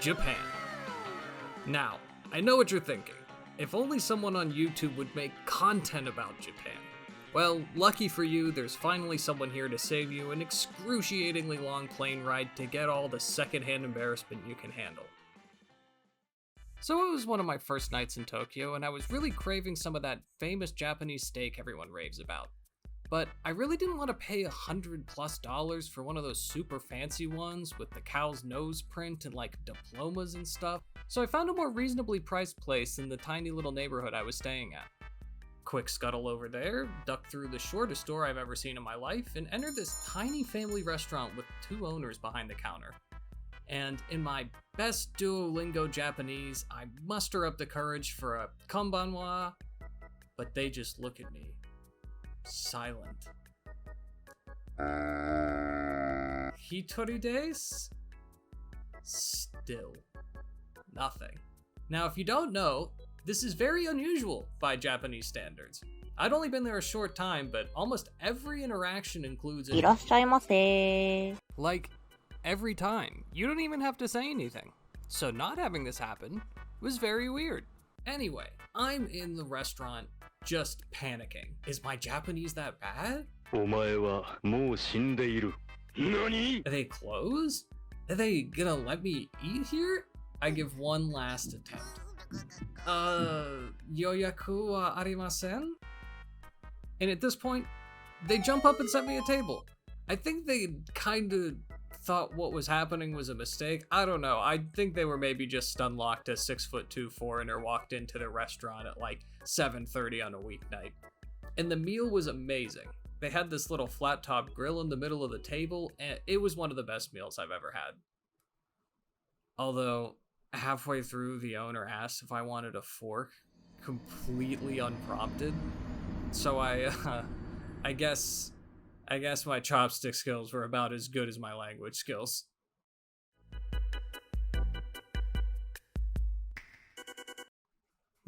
Japan. Now, I know what you're thinking. If only someone on YouTube would make content about Japan. Well, lucky for you, there's finally someone here to save you an excruciatingly long plane ride to get all the secondhand embarrassment you can handle. So it was one of my first nights in Tokyo, and I was really craving some of that famous Japanese steak everyone raves about. But I really didn't want to pay $100+ for one of those super fancy ones with the cow's nose print and like diplomas and stuff, so I found a more reasonably priced place in the tiny little neighborhood I was staying at. Quick scuttle over there, duck through the shortest door I've ever seen in my life, and enter this tiny family restaurant with 2 owners behind the counter. And in my best Duolingo Japanese, I muster up the courage for a konbanwa, but they just look at me. Silent. Hitori desu? Still. Nothing. Now, if you don't know, this is very unusual by Japanese standards. I'd only been there a short time, but almost every interaction includes it. いらっしゃいませ. Like, every time. You don't even have to say anything. So not having this happen was very weird. Anyway, I'm in the restaurant just panicking. Is my Japanese that bad? お前はもう死んでいる。何? Are they closed? Are they gonna let me eat here? I give one last attempt. Yoyaku wa arimasen? And at this point, they jump up and set me a table. I think they kinda thought what was happening was a mistake. I don't know. I think they were maybe just stun-locked a 6'2" foreigner walked into the restaurant at like 7:30 on a weeknight. And the meal was amazing. They had this little flat-top grill in the middle of the table, and it was one of the best meals I've ever had. Although, halfway through, the owner asked if I wanted a fork, completely unprompted. So I guess my chopstick skills were about as good as my language skills.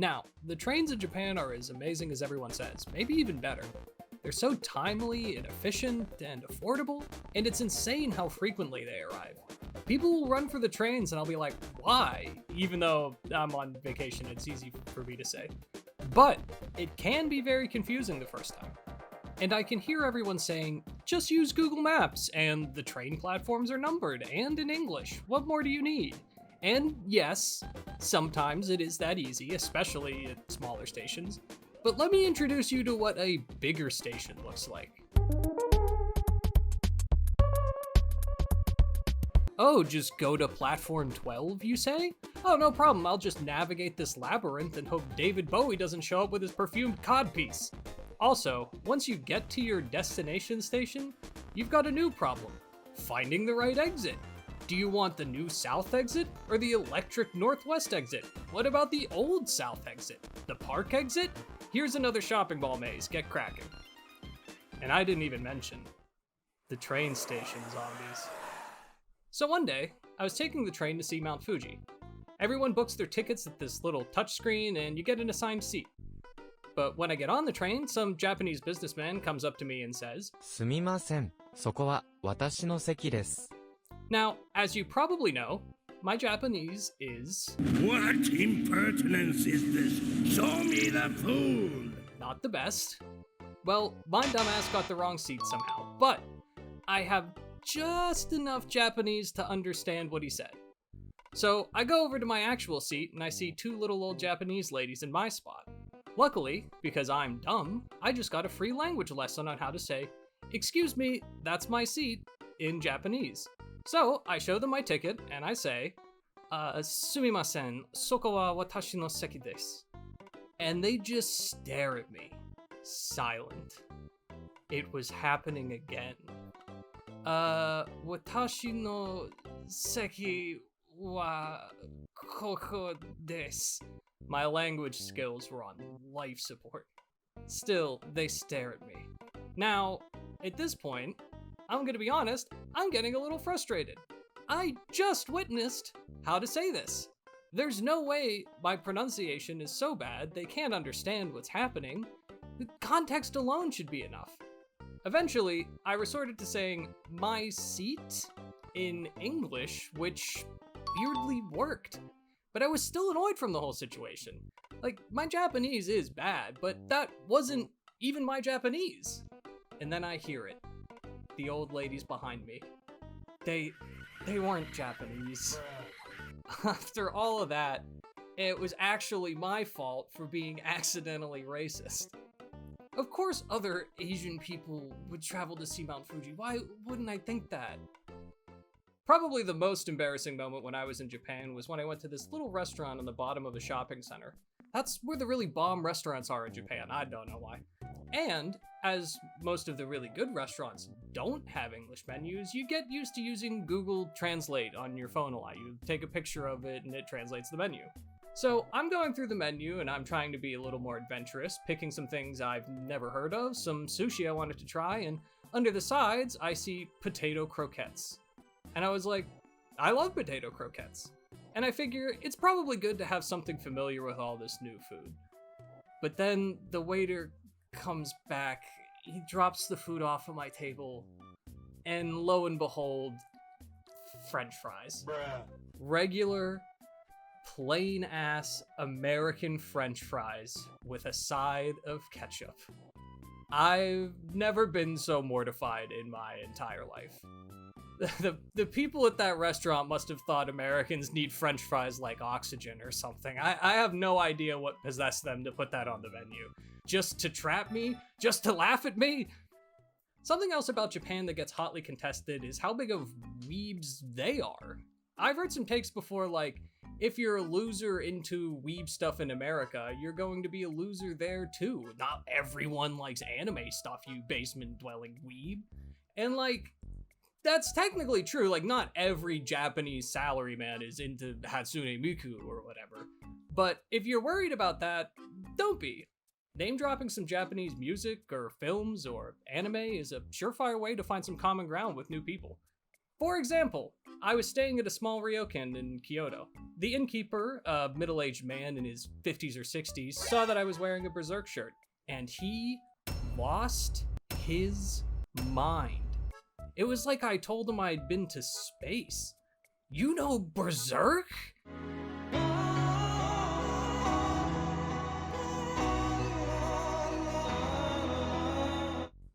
Now, the trains in Japan are as amazing as everyone says, maybe even better. They're so timely and efficient and affordable, and it's insane how frequently they arrive. People will run for the trains and I'll be like, why? Even though I'm on vacation, it's easy for me to say. But it can be very confusing the first time. And I can hear everyone saying, just use Google Maps, and the train platforms are numbered and in English. What more do you need? And yes, sometimes it is that easy, especially at smaller stations. But let me introduce you to what a bigger station looks like. Oh, just go to platform 12, you say? Oh, no problem, I'll just navigate this labyrinth and hope David Bowie doesn't show up with his perfumed codpiece. Also, once you get to your destination station, you've got a new problem. Finding the right exit. Do you want the new south exit or the electric northwest exit? What about the old south exit? The park exit? Here's another shopping mall maze, get cracking. And I didn't even mention the train station zombies. So one day, I was taking the train to see Mount Fuji. Everyone books their tickets at this little touchscreen and you get an assigned seat. But when I get on the train, some Japanese businessman comes up to me and says, すみません、そこは私の席です。 Now, as you probably know, my Japanese is... What impertinence is this? Show me the food! Not the best. Well, my dumbass got the wrong seat somehow, but I have just enough Japanese to understand what he said. So I go over to my actual seat and I see 2 little old Japanese ladies in my spot. Luckily, because I'm dumb, I just got a free language lesson on how to say, "Excuse me, that's my seat," in Japanese. So I show them my ticket and I say, "Sumimasen, soko wa watashi no seki desu." And they just stare at me, silent. It was happening again. Watashi no seki wa koko desu. My language skills were on life support. Still, they stare at me. Now, at this point, I'm gonna be honest, I'm getting a little frustrated. I just witnessed how to say this. There's no way my pronunciation is so bad they can't understand what's happening. The context alone should be enough. Eventually, I resorted to saying my seat in English, which weirdly worked. But I was still annoyed from the whole situation. Like, my Japanese is bad, but that wasn't even my Japanese. And then I hear it. The old ladies behind me. They weren't Japanese. After all of that, it was actually my fault for being accidentally racist. Of course other Asian people would travel to see Mount Fuji. Why wouldn't I think that? Probably the most embarrassing moment when I was in Japan was when I went to this little restaurant on the bottom of a shopping center. That's where the really bomb restaurants are in Japan. I don't know why. And as most of the really good restaurants don't have English menus, you get used to using Google Translate on your phone a lot. You take a picture of it and it translates the menu. So I'm going through the menu and I'm trying to be a little more adventurous, picking some things I've never heard of, some sushi I wanted to try, and under the sides I see potato croquettes. And I was like, I love potato croquettes. And I figure it's probably good to have something familiar with all this new food. But then the waiter comes back, he drops the food off of my table, and lo and behold, French fries. Bruh. Regular, plain-ass American French fries with a side of ketchup. I've never been so mortified in my entire life. The people at that restaurant must have thought Americans need French fries like oxygen or something. I have no idea what possessed them to put that on the menu. Just to trap me? Just to laugh at me? Something else about Japan that gets hotly contested is how big of weebs they are. I've heard some takes before like, if you're a loser into weeb stuff in America, you're going to be a loser there too. Not everyone likes anime stuff, you basement-dwelling weeb. And like, that's technically true. Like, not every Japanese salaryman is into Hatsune Miku or whatever. But if you're worried about that, don't be. Name-dropping some Japanese music or films or anime is a surefire way to find some common ground with new people. For example, I was staying at a small ryokan in Kyoto. The innkeeper, a middle-aged man in his 50s or 60s, saw that I was wearing a Berserk shirt, and he lost his mind. It was like I told him I'd been to space. You know Berserk?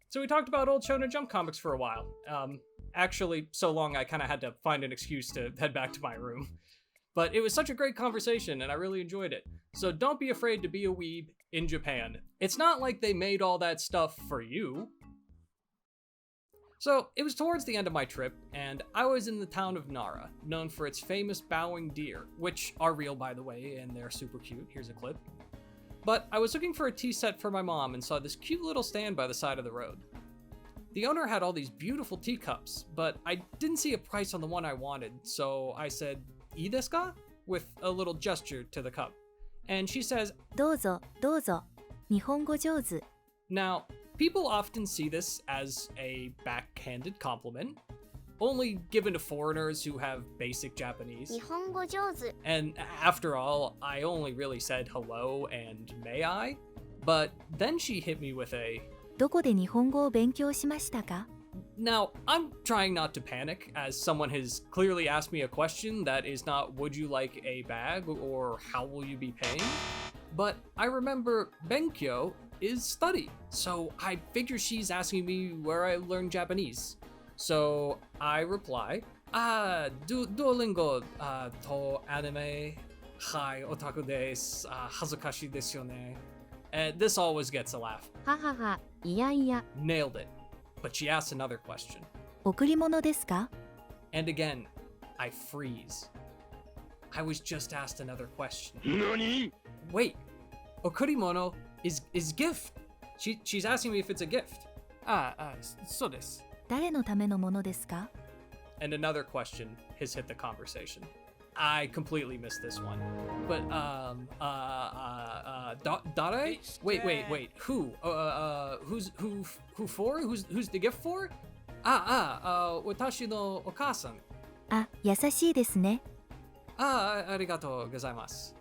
So we talked about old Shonen Jump comics for a while. Actually, so long I kind of had to find an excuse to head back to my room. But it was such a great conversation, and I really enjoyed it. So don't be afraid to be a weeb in Japan. It's not like they made all that stuff for you. So it was towards the end of my trip, and I was in the town of Nara, known for its famous bowing deer, which are real, by the way, and they're super cute. Here's a clip. But I was looking for a tea set for my mom and saw this cute little stand by the side of the road. The owner had all these beautiful teacups, but I didn't see a price on the one I wanted, so I said, "Ii desu ka?" with a little gesture to the cup. And she says, どうぞどうぞ日本語上手 Now, people often see this as a backhanded compliment, only given to foreigners who have basic Japanese. 日本語上手 And after all, I only really said hello and may I? But then she hit me with a, どこで日本語を勉強しましたか Now, I'm trying not to panic, as someone has clearly asked me a question that is not would you like a bag or how will you be paying? But I remember benkyo is study, so I figure she's asking me where I learned Japanese. So I reply, Duolingo to anime, hai otaku desu, hazukashi desu yo ne. And this always gets a laugh. はははいやいや Nailed it. But she asks another question. 贈り物ですか And again, I freeze. I was just asked another question. 何 Wait, okurimono is gift. She's asking me if it's a gift. そうです。誰のためのものですか And another question has hit the conversation. I completely missed this one. But, dare? Wait. Who? Who for? Who's the gift for? Watashi no okasan. あ、優しいですね Arigatou gozaimasu.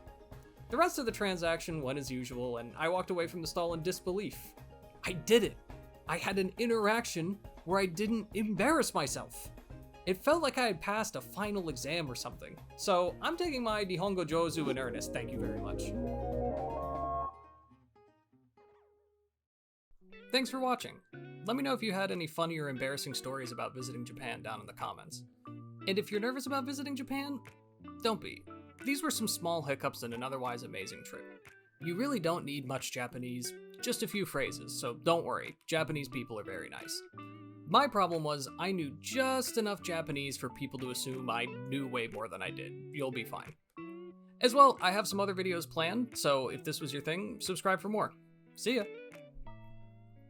The rest of the transaction went as usual, and I walked away from the stall in disbelief. I did it! I had an interaction where I didn't embarrass myself. It felt like I had passed a final exam or something. So I'm taking my Nihongo Jozu in earnest, thank you very much. Thanks for watching. Let me know if you had any funny or embarrassing stories about visiting Japan down in the comments. And if you're nervous about visiting Japan, don't be. These were some small hiccups in an otherwise amazing trip. You really don't need much Japanese, just a few phrases, so don't worry, Japanese people are very nice. My problem was I knew just enough Japanese for people to assume I knew way more than I did. You'll be fine. As well, I have some other videos planned, so if this was your thing, subscribe for more. See ya!